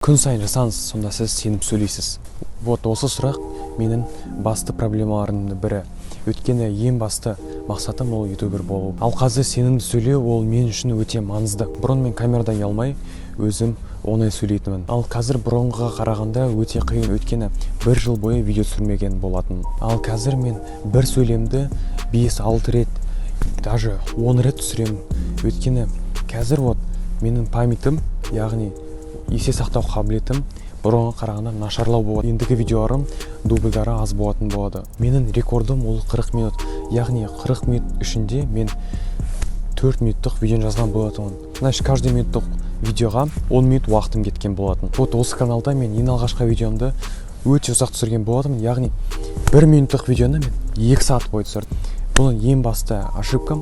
күн сайын жасаңыз, сонда сіз сеніп сөйлейсіз. Вот осы сұрақ менің басты проблемаларымның бірі. Өйткені ең басты мақсатым ол ютубер болу. Ал қазір сенімді сөйлеу ол мен үшін өте маңызды. Бұрын мен камерадан ұялмай өзім оңай сөйлейтінмін. Ал қазір бұрынғыға қарағанда өте қиын, өйткені бір жыл бойы видео түсірмеген болатын. Ал қазір мен бір сөйлемді 5-6 рет, даже 10 рет түсіремін. Өйткені қазір менің памятім, яғни есте сақтау қабілетім бұрынға қарағанда нашарлау болады. Ендігі видеоларым дубльдары аз болатын болады. Менің рекордым ол 40 минут. Яғни 40 минут ішінде мен 4 минуттық видео жазған болатынмын. Значит, каждый минуттық видеоға 10 минут уақытым кеткен болатын. Вот осы каналда мен ең алғашқы видеомды өте ұзақ түсірген болатынмын. Яғни 1 минуттық видеоны мен 2 сағат бойы түсірдім. Бұның ең басты ошибкам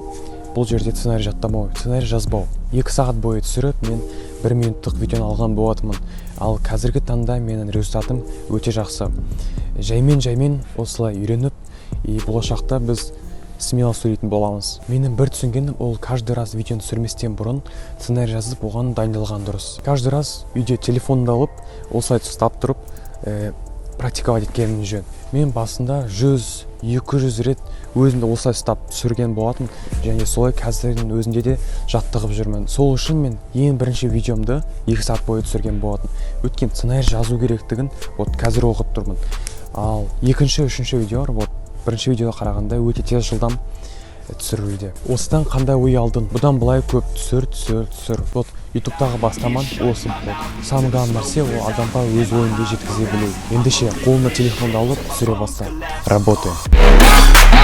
бұл жерде сценарий жаттамау, сценарий жазбау. 2 сағат бойы түсіріп, мен 1 минуттық видеоны алған болатынмын. Ал қазіргі таңда менің результатым өте жақсы. Жаймен осылай үйреніп, болашақта біз смело сөйлейтін боламыз. Менің бір түсінгенім ол каждый раз видеоны түсірместен бұрын сценарий жазып, оған дайындалған дұрыс. Каждый раз үйде телефонды алып, осылай ұстап тұрып, практиковать еткенім жөн. Мен басында 100-200 рет өзімді осылай ұстап түсірген болатын, және солай қазірдің өзінде де жаттығып жүрмін. Сол үшін мен ең бірінші видеомды 2 сағат бойы түсірген болатын. Өткен сценарий жазу керектігін қазір оқып тұрмын. Ал екінші, үшінші видеолар бірінші видеоға қарағанда өте тез жылдам түсірілуде. Осыдан қандай ой алдың? Бұдан былай көп түсір. ютубтағы бастаман осы болды. Самый главный нәрсе ол адамға өз ойыңды жеткізе білу. Ендеше қолына телефонды алып түсіре баста. Работаем.